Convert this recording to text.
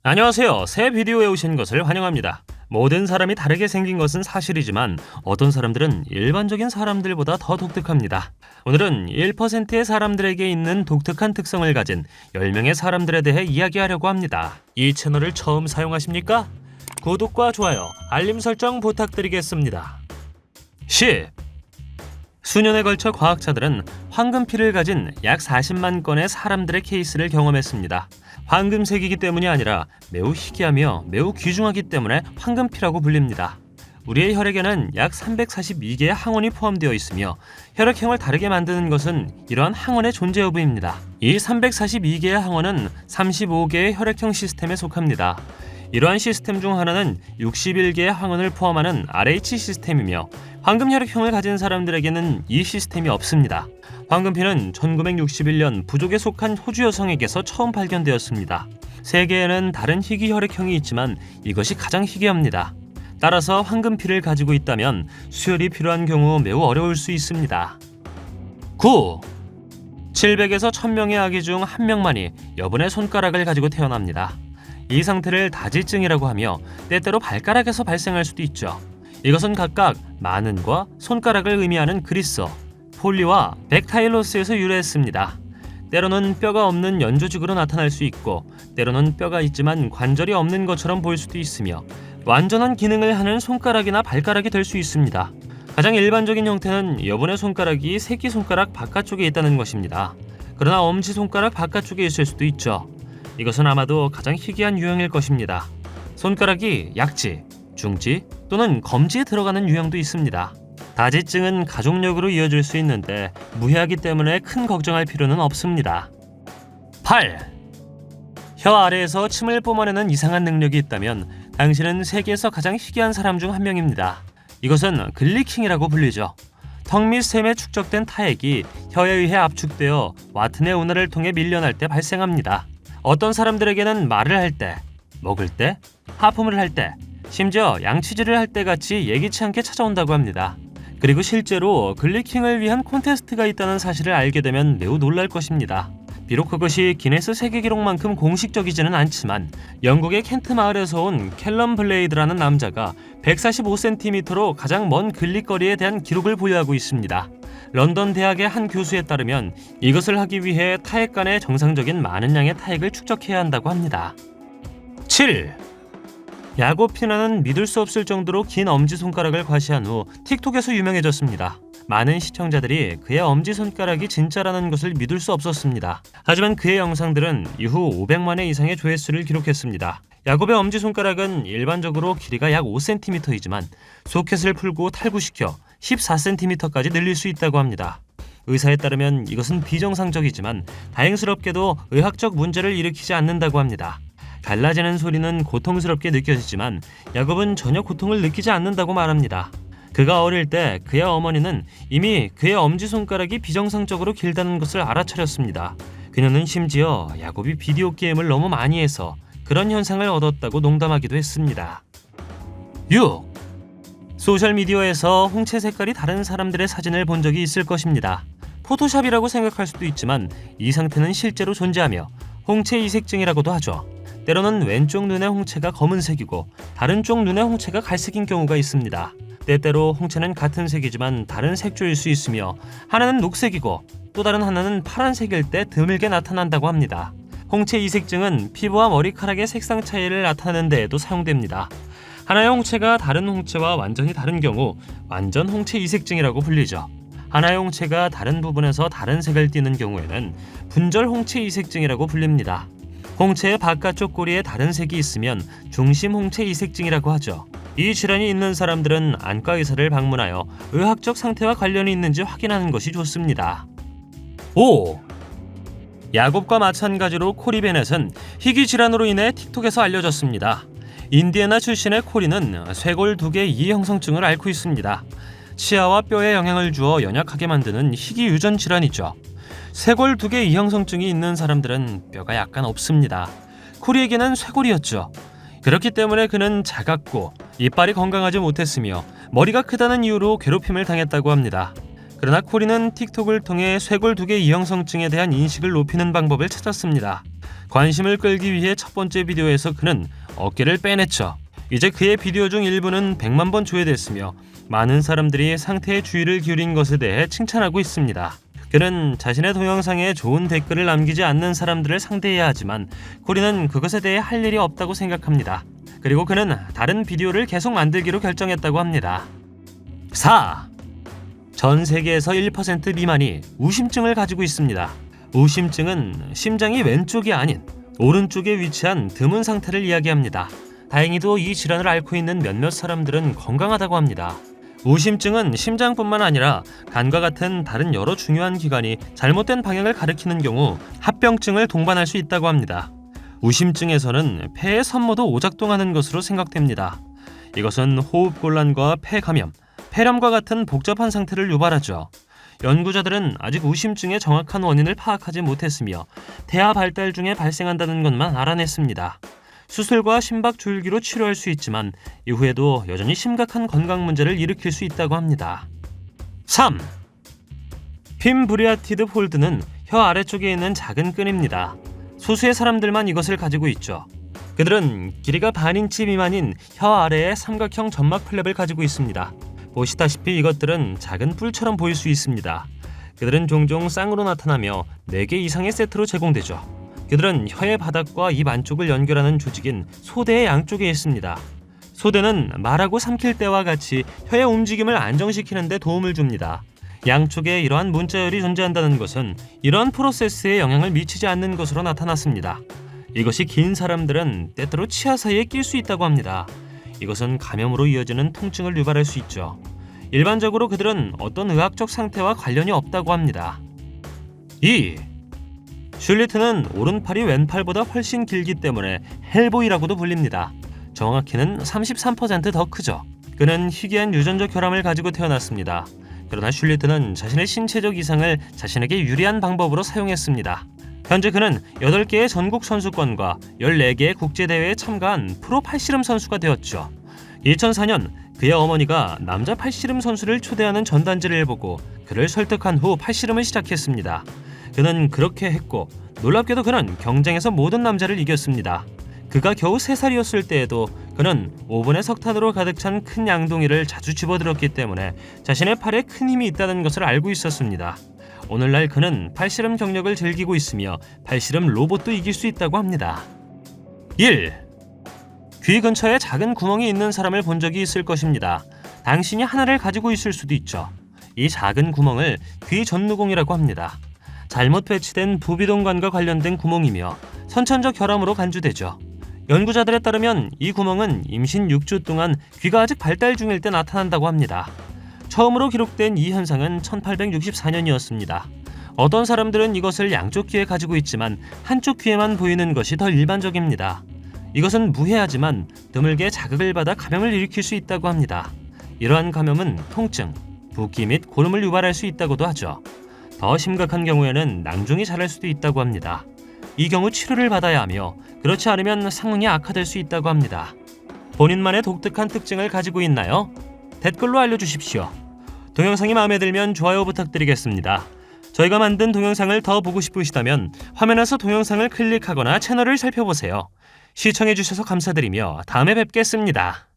안녕하세요. 새 비디오에 오신 것을 환영합니다. 모든 사람이 다르게 생긴 것은 사실이지만 어떤 사람들은 일반적인 사람들보다 더 독특합니다. 오늘은 1%의 사람들에게 있는 독특한 특성을 가진 10명의 사람들에 대해 이야기하려고 합니다. 이 채널을 처음 사용하십니까? 구독과 좋아요, 알림 설정 부탁드리겠습니다. 10. 수년에 걸쳐 과학자들은 황금피를 가진 약 40만 건의 사람들의 케이스를 경험했습니다. 황금색이기 때문이 아니라 매우 희귀하며 매우 귀중하기 때문에 황금피라고 불립니다. 우리의 혈액에는 약 342개의 항원이 포함되어 있으며 혈액형을 다르게 만드는 것은 이러한 항원의 존재 여부입니다. 이 342개의 항원은 35개의 혈액형 시스템에 속합니다. 이러한 시스템 중 하나는 61개의 항원을 포함하는 RH 시스템이며 황금 혈액형을 가진 사람들에게는 이 시스템이 없습니다. 황금피는 1961년 부족에 속한 호주 여성에게서 처음 발견되었습니다. 세계에는 다른 희귀 혈액형이 있지만 이것이 가장 희귀합니다. 따라서 황금피를 가지고 있다면 수혈이 필요한 경우 매우 어려울 수 있습니다. 9. 700에서 1000명의 아기 중 1명만이 여분의 손가락을 가지고 태어납니다. 이 상태를 다지증이라고 하며 때때로 발가락에서 발생할 수도 있죠. 이것은 각각 마는과 손가락을 의미하는 그리스어, 폴리와 벡타일로스에서 유래했습니다. 때로는 뼈가 없는 연조직으로 나타날 수 있고 때로는 뼈가 있지만 관절이 없는 것처럼 보일 수도 있으며 완전한 기능을 하는 손가락이나 발가락이 될 수 있습니다. 가장 일반적인 형태는 여분의 손가락이 새끼손가락 바깥쪽에 있다는 것입니다. 그러나 엄지손가락 바깥쪽에 있을 수도 있죠. 이것은 아마도 가장 희귀한 유형일 것입니다. 손가락이 약지, 중지 또는 검지에 들어가는 유형도 있습니다. 다지증은 가족력으로 이어질 수 있는데 무해하기 때문에 큰 걱정할 필요는 없습니다. 8. 혀 아래에서 침을 뿜어내는 이상한 능력이 있다면 당신은 세계에서 가장 희귀한 사람 중 한 명입니다. 이것은 글리킹이라고 불리죠. 턱 및 샘에 축적된 타액이 혀에 의해 압축되어 와튼의 운하를 통해 밀려날 때 발생합니다. 어떤 사람들에게는 말을 할 때, 먹을 때, 하품을 할 때, 심지어 양치질을 할 때 같이 예기치 않게 찾아온다고 합니다. 그리고 실제로 글리킹을 위한 콘테스트가 있다는 사실을 알게 되면 매우 놀랄 것입니다. 비록 그것이 기네스 세계기록만큼 공식적이지는 않지만 영국의 켄트 마을에서 온 캘럼 블레이드라는 남자가 145cm로 가장 먼 글릭거리에 대한 기록을 보유하고 있습니다. 런던 대학의 한 교수에 따르면 이것을 하기 위해 타액 간에 정상적인 많은 양의 타액을 축적해야 한다고 합니다. 7. 야고피나는 믿을 수 없을 정도로 긴 엄지손가락을 과시한 후 틱톡에서 유명해졌습니다. 많은 시청자들이 그의 엄지손가락이 진짜라는 것을 믿을 수 없었습니다. 하지만 그의 영상들은 이후 500만 회 이상의 조회수를 기록했습니다. 야곱의 엄지손가락은 일반적으로 길이가 약 5cm이지만 소켓을 풀고 탈구시켜 14cm까지 늘릴 수 있다고 합니다. 의사에 따르면 이것은 비정상적이지만 다행스럽게도 의학적 문제를 일으키지 않는다고 합니다. 갈라지는 소리는 고통스럽게 느껴지지만 야곱은 전혀 고통을 느끼지 않는다고 말합니다. 그가 어릴 때 그의 어머니는 이미 그의 엄지손가락이 비정상적으로 길다는 것을 알아차렸습니다. 그녀는 심지어 야곱이 비디오 게임을 너무 많이 해서 그런 현상을 얻었다고 농담하기도 했습니다. 6. 소셜미디어에서 홍채 색깔이 다른 사람들의 사진을 본 적이 있을 것입니다. 포토샵이라고 생각할 수도 있지만 이 상태는 실제로 존재하며 홍채 이색증이라고도 하죠. 때로는 왼쪽 눈의 홍채가 검은색이고 다른 쪽 눈의 홍채가 갈색인 경우가 있습니다. 때때로 홍채는 같은 색이지만 다른 색조일 수 있으며 하나는 녹색이고 또 다른 하나는 파란색일 때 드물게 나타난다고 합니다. 홍채 이색증은 피부와 머리카락의 색상 차이를 나타내는 데에도 사용됩니다. 하나의 홍채가 다른 홍채와 완전히 다른 경우 완전 홍채 이색증이라고 불리죠. 하나의 홍채가 다른 부분에서 다른 색을 띠는 경우에는 분절 홍채 이색증이라고 불립니다. 홍채의 바깥쪽 꼬리에 다른 색이 있으면 중심 홍채 이색증이라고 하죠. 이 질환이 있는 사람들은 안과 의사를 방문하여 의학적 상태와 관련이 있는지 확인하는 것이 좋습니다. 5. 야곱과 마찬가지로 코리 베넷은 희귀 질환으로 인해 틱톡에서 알려졌습니다. 인디애나 출신의 코리는 쇄골 2개 이형성증을 앓고 있습니다. 치아와 뼈에 영향을 주어 연약하게 만드는 희귀 유전 질환이죠. 쇄골 2개 이형성증이 있는 사람들은 뼈가 약간 없습니다. 코리에게는 쇄골이었죠. 그렇기 때문에 그는 작았고 이빨이 건강하지 못했으며 머리가 크다는 이유로 괴롭힘을 당했다고 합니다. 그러나 코리는 틱톡을 통해 쇄골 2개 이형성증에 대한 인식을 높이는 방법을 찾았습니다. 관심을 끌기 위해 첫 번째 비디오에서 그는 어깨를 빼냈죠. 이제 그의 비디오 중 일부는 100만 번 조회됐으며 많은 사람들이 상태에 주의를 기울인 것에 대해 칭찬하고 있습니다. 그는 자신의 동영상에 좋은 댓글을 남기지 않는 사람들을 상대해야 하지만 코리는 그것에 대해 할 일이 없다고 생각합니다. 그리고 그는 다른 비디오를 계속 만들기로 결정했다고 합니다. 4. 전 세계에서 1% 미만이 우심증을 가지고 있습니다. 우심증은 심장이 왼쪽이 아닌 오른쪽에 위치한 드문 상태를 이야기합니다. 다행히도 이 질환을 앓고 있는 몇몇 사람들은 건강하다고 합니다. 우심증은 심장뿐만 아니라 간과 같은 다른 여러 중요한 기관이 잘못된 방향을 가리키는 경우 합병증을 동반할 수 있다고 합니다. 우심증에서는 폐의 섬모도 오작동하는 것으로 생각됩니다. 이것은 호흡곤란과 폐감염, 폐렴과 같은 복잡한 상태를 유발하죠. 연구자들은 아직 우심증의 정확한 원인을 파악하지 못했으며 태아 발달 중에 발생한다는 것만 알아냈습니다. 수술과 심박조율기로 치료할 수 있지만 이후에도 여전히 심각한 건강 문제를 일으킬 수 있다고 합니다. 3. 핌브리아티드 폴드는 혀 아래쪽에 있는 작은 끈입니다. 소수의 사람들만 이것을 가지고 있죠. 그들은 길이가 반인치 미만인 혀 아래에 삼각형 점막 플랩을 가지고 있습니다. 보시다시피 이것들은 작은 뿔처럼 보일 수 있습니다. 그들은 종종 쌍으로 나타나며 4개 이상의 세트로 제공되죠. 그들은 혀의 바닥과 입 안쪽을 연결하는 조직인 소대의 양쪽에 있습니다. 소대는 말하고 삼킬 때와 같이 혀의 움직임을 안정시키는 데 도움을 줍니다. 양쪽에 이러한 문자열이 존재한다는 것은 이러한 프로세스에 영향을 미치지 않는 것으로 나타났습니다. 이것이 긴 사람들은 때때로 치아 사이에 낄 수 있다고 합니다. 이것은 감염으로 이어지는 통증을 유발할 수 있죠. 일반적으로 그들은 어떤 의학적 상태와 관련이 없다고 합니다. 2. 슐리트는 오른팔이 왼팔보다 훨씬 길기 때문에 헬보이라고도 불립니다. 정확히는 33% 더 크죠. 그는 희귀한 유전적 결함을 가지고 태어났습니다. 그러나 슐리트는 자신의 신체적 이상을 자신에게 유리한 방법으로 사용했습니다. 현재 그는 8개의 전국 선수권과 14개의 국제대회에 참가한 프로 팔씨름 선수가 되었죠. 2004년 그의 어머니가 남자 팔씨름 선수를 초대하는 전단지를 보고 그를 설득한 후 팔씨름을 시작했습니다. 그는 그렇게 했고 놀랍게도 그는 경쟁에서 모든 남자를 이겼습니다. 그가 겨우 3살이었을 때에도 그는 오븐에 석탄으로 가득 찬 큰 양동이를 자주 집어들었기 때문에 자신의 팔에 큰 힘이 있다는 것을 알고 있었습니다. 오늘날 그는 팔씨름 경력을 즐기고 있으며 팔씨름 로봇도 이길 수 있다고 합니다. 1. 귀 근처에 작은 구멍이 있는 사람을 본 적이 있을 것입니다. 당신이 하나를 가지고 있을 수도 있죠. 이 작은 구멍을 귀 전누공이라고 합니다. 잘못 배치된 부비동관과 관련된 구멍이며 선천적 결함으로 간주되죠. 연구자들에 따르면 이 구멍은 임신 6주 동안 귀가 아직 발달 중일 때 나타난다고 합니다. 처음으로 기록된 이 현상은 1864년이었습니다. 어떤 사람들은 이것을 양쪽 귀에 가지고 있지만 한쪽 귀에만 보이는 것이 더 일반적입니다. 이것은 무해하지만 드물게 자극을 받아 감염을 일으킬 수 있다고 합니다. 이러한 감염은 통증, 붓기 및 고름을 유발할 수 있다고도 하죠. 더 심각한 경우에는 낭종이 자랄 수도 있다고 합니다. 이 경우 치료를 받아야 하며 그렇지 않으면 상황이 악화될 수 있다고 합니다. 본인만의 독특한 특징을 가지고 있나요? 댓글로 알려주십시오. 동영상이 마음에 들면 좋아요 부탁드리겠습니다. 저희가 만든 동영상을 더 보고 싶으시다면 화면에서 동영상을 클릭하거나 채널을 살펴보세요. 시청해주셔서 감사드리며 다음에 뵙겠습니다.